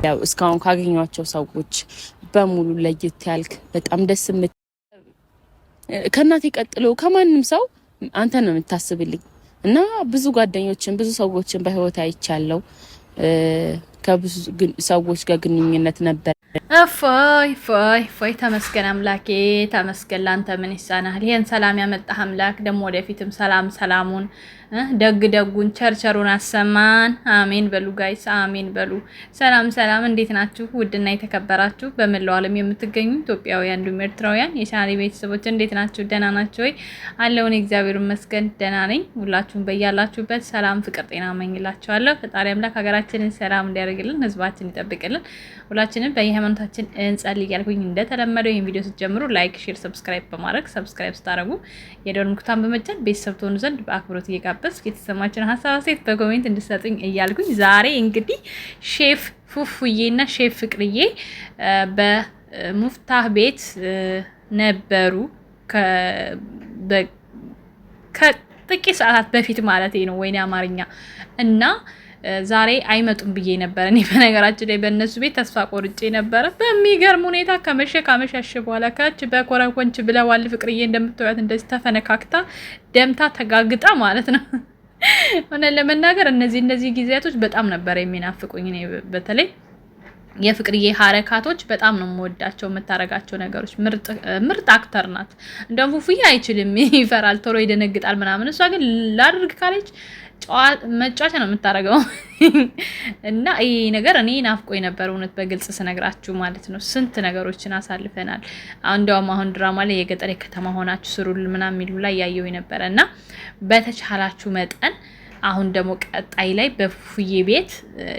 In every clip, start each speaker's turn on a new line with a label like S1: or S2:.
S1: ያው እስካሁን ካገኟቸው ሰዎች በሙሉ ለየት ያልክ በጣም ደስ ከእናቴ ቀጥሎ ከማንም ሰው አንተ ነው የምታስብልኝ እና ብዙ ጓደኞችን ብዙ ሰዎችን በህይወት አይቻለሁ። ከብዙ ሰዎች ጋር ግንኙነት ነበር።
S2: እፎይ ተመስገን አምላኬ ተመስገን። ላንተ ምን ይሳናል? ይሄን ሰላም ያመጣህ አምላክ ደግሞ ወደፊትም ሰላሙን ደግ ደጉን ቸርቸሩን አሰማን። አሜን በሉ ጋይስ፣ አሜን በሉ። ሰላም እንዴት ናችሁ? ውድና የተከበራችሁ በመላው ዓለም የምትገኙ ኢትዮጵያውያን እንዲሁም ኤርትራውያን የቻናሌ ቤተሰቦች እንዴት ናችሁ? ደህና ናችሁ ወይ? አለውን እግዚአብሔር ይመስገን ደህና ነኝ። ሁላችሁም በያላችሁበት ሰላም፣ ፍቅር፣ ጤና እመኝላችኋለሁ። ፈጣሪ አምላክ ሀገራችንን ሰላም እንዲያደርግልን፣ ህዝባችን ይጠብቅልን። ሁላችንም በየሃይማኖታችን እንጸልይ እያልኩኝ እንደተለመደው ይሄን ቪዲዮ ስትጀምሩ ላይክ፣ ሼር፣ ሰብስክራይብ በማድረግ ሰብስክራይብ ስታደርጉ የደወል ምልክቱን በመጫን ቤተሰብ ትሆኑ ዘንድ በአክብሮት እየጋበዝኩ የተሰማችሁን ሀሳብ አስተያየት በኮሜንት እንድትሰጡኝ እያልኩኝ ዛሬ እንግዲህ ሼፍ ፉፉዬና ሼፍ ፍቅርዬ በሙፍታህ ቤት ነበሩ ከጥቂት ሰዓታት በፊት ማለት ነው። ወይኔ አማርኛ እና ዛሬ አይመጡም ብዬ ነበር። እኔ በነገራችን ላይ በእነሱ ቤት ተስፋ ቆርጬ ነበረ። በሚገርም ሁኔታ ካመሻሽ በኋላ ካች በኮረኮንች ብለዋል። ፍቅርዬ እንደምትወያት እንደዚህ ተፈነካክታ ደምታ ተጋግጣ ማለት ነው። ሆነ ለመናገር እነዚህ ጊዜያቶች በጣም ነበር የሚናፍቁኝ። እኔ በተለይ የፍቅርዬ ሀረካቶች በጣም ነው የምወዳቸው። የምታረጋቸው ነገሮች ምርጥ አክተር ናት። እንደውም ፉፉዬ አይችልም፣ ይፈራል፣ ቶሎ ይደነግጣል ምናምን። እሷ ግን ላድርግ ካለች መጫወቻ ነው የምታረገው። እና ይሄ ነገር እኔ ናፍቆኝ ነበር እውነት በግልጽ ስነግራችሁ ማለት ነው። ስንት ነገሮችን አሳልፈናል። እንደውም አሁን ድራማ ላይ የገጠር ከተማ ሆናችሁ ስሩል ምናምን የሚሉ ላይ ያየው ነበረ እና በተቻላችሁ መጠን አሁን ደግሞ ቀጣይ ላይ በፉፉዬ ቤት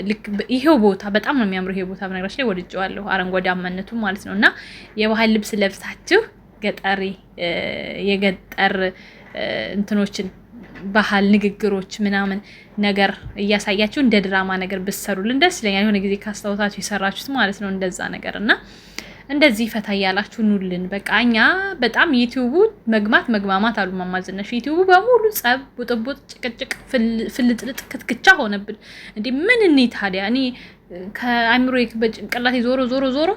S2: ልክ ይሄው ቦታ በጣም ነው የሚያምረው። ይሄ ቦታ በነገራችን ላይ ወድጄዋለሁ፣ አረንጓዴአማነቱ ማለት ነው። እና የባህል ልብስ ለብሳችሁ የገጠር እንትኖችን ባህል ንግግሮች ምናምን ነገር እያሳያችሁ እንደ ድራማ ነገር ብትሰሩልን ደስ ይለኛል። የሆነ ጊዜ ካስታውሳችሁ የሰራችሁት ማለት ነው እንደዛ ነገር እና እንደዚህ ፈታ ያላችሁ ኑልን። በቃ እኛ በጣም ዩቲዩቡ መግማማት አሉ ማማዝነሽ ዩቲዩቡ በሙሉ ጸብ፣ ቡጥቡጥ፣ ጭቅጭቅ፣ ፍልጥልጥ ክትክቻ ሆነብን። እንዴ ምን እኔ ታዲያ እኔ ከአእምሮ በጭንቅላቴ ዞሮ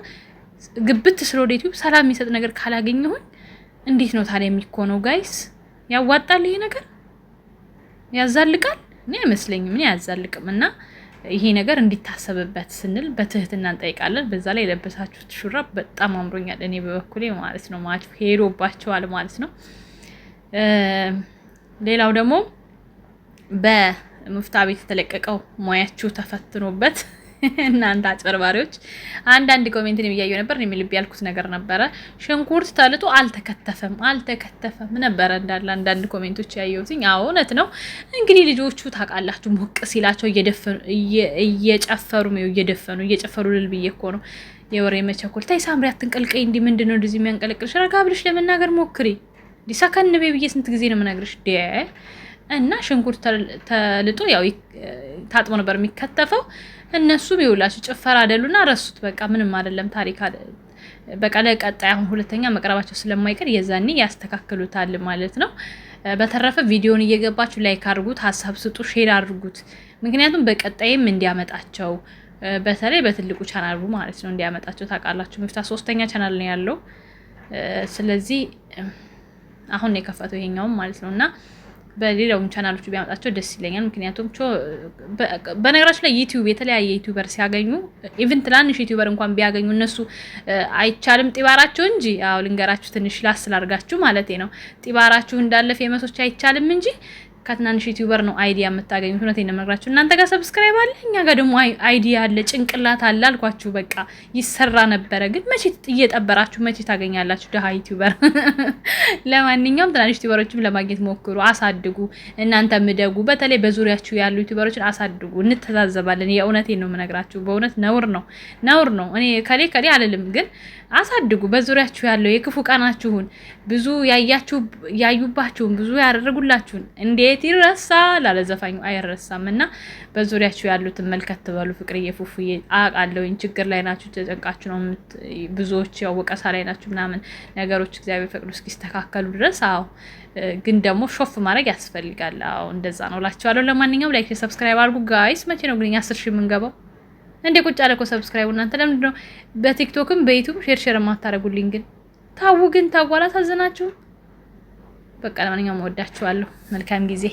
S2: ግብት ስለ ወደ ዩቲዩብ ሰላም የሚሰጥ ነገር ካላገኘሁኝ እንዴት ነው ታዲያ የሚኮነው? ጋይስ ያዋጣል ይሄ ነገር? ያዛልቃል? እኔ አይመስለኝም። እኔ ያዛልቅም እና ይሄ ነገር እንዲታሰብበት ስንል በትህትና እንጠይቃለን። በዛ ላይ የለበሳችሁት ሹራብ በጣም አምሮኛል። እኔ በበኩሌ ማለት ነው ማች ሄዶባቸዋል ማለት ነው። ሌላው ደግሞ በሙፍታ ቤት የተለቀቀው ሙያችሁ ተፈትኖበት እናንተ አጭበርባሪዎች አንዳንድ ኮሜንትን እያየሁ ነበር። እኔ ልብ ያልኩት ነገር ነበረ። ሽንኩርት ተልጦ አልተከተፈም ነበረ እንዳለ አንዳንድ ኮሜንቶች ያየሁትኝ። አዎ እውነት ነው። እንግዲህ ልጆቹ ታውቃላችሁ ሞቅ ሲላቸው እየጨፈሩ ልል ብዬ እኮ ነው የወሬ መቸኮል። ታይ ሳምሪ አትንቀልቀይ። እንዲህ ምንድን ነው እንደዚህ የሚያንቀለቅልሽ? ረጋ ብለሽ ለመናገር ሞክሪ። ዲሳካን ነው ብዬ ስንት ጊዜ ነው የምነግርሽ? እና ሽንኩርት ተልጦ ያው ታጥቦ ነበር የሚከተፈው። እነሱም ይውላችሁ ጭፈራ አይደሉና ረሱት። በቃ ምንም አይደለም ታሪክ በቃ ለቀጣይ አሁን ሁለተኛ መቅረባቸው ስለማይቀር የዛኔ ያስተካክሉታል ማለት ነው። በተረፈ ቪዲዮውን እየገባችሁ ላይክ አድርጉት፣ ሀሳብ ስጡ፣ ሼር አድርጉት። ምክንያቱም በቀጣይም እንዲያመጣቸው በተለይ በትልቁ ቻናሉ ማለት ነው እንዲያመጣቸው። ታውቃላችሁ ሚፍታ 3ኛ ቻናል ነው ያለው። ስለዚህ አሁን ነው የከፈተው ይሄኛውም ማለት ነውና በሌላውም ቻናሎቹ ቢያመጣቸው ደስ ይለኛል። ምክንያቱም በነገራችን ላይ ዩቲዩብ የተለያየ ዩቲዩበር ሲያገኙ ኢቭን ትናንሽ ዩቲዩበር እንኳን ቢያገኙ እነሱ አይቻልም ጢባራቸው እንጂ አዎ ልንገራችሁ ትንሽ ላስላርጋችሁ ማለት ነው። ጢባራችሁ እንዳለ ፌመሶች አይቻልም እንጂ ከትናንሽ ዩቲዩበር ነው አይዲያ የምታገኙት። እውነቴን ነው የምነግራችሁ። እናንተ ጋር ሰብስክራይብ አለ፣ እኛ ጋር ደግሞ አይዲያ አለ፣ ጭንቅላት አለ አልኳችሁ። በቃ ይሰራ ነበረ፣ ግን መቼ እየጠበራችሁ መቼ ታገኛላችሁ ደሃ ዩቲዩበር። ለማንኛውም ትናንሽ ዩቲዩበሮችም ለማግኘት ሞክሩ፣ አሳድጉ፣ እናንተ ምደጉ። በተለይ በዙሪያችሁ ያሉ ዩቲዩበሮችን አሳድጉ፣ እንተዛዘባለን። የእውነቴን ነው የምነግራችሁ። በእውነት ነውር ነው። እኔ ከሌ አልልም፣ ግን አሳድጉ። በዙሪያችሁ ያለው የክፉ ቀናችሁን ብዙ ያዩባችሁን ብዙ ያደረጉላችሁን እንዴት ይረሳል? አለዘፋኙ አይረሳም። እና በዙሪያችሁ ያሉትን መልከት ትበሉ። ፍቅርዬ ፉፉዬ አውቃለሁኝ ችግር ላይ ናችሁ፣ ተጨንቃችሁ ነው ብዙዎች ያው ወቀሳ ላይ ናችሁ ምናምን ነገሮች እግዚአብሔር ፈቅዶ እስኪስተካከሉ ድረስ። አዎ ግን ደግሞ ሾፍ ማድረግ ያስፈልጋል። አዎ እንደዛ ነው እላችኋለሁ። ለማንኛውም ላይክ ሰብስክራይብ አድርጉ ጋይስ። መቼ ነው ግን 10 ሺህ የምንገባው? እንዴ ቁጭ አለ እኮ ሰብስክራይብ። እናንተ ለምንድን ነው በቲክቶክም በዩቲዩብ ሼር የማታደርጉልኝ? ግን ታው አላሳዝናችሁ። በቃ ለማንኛውም ወዳችኋለሁ። መልካም ጊዜ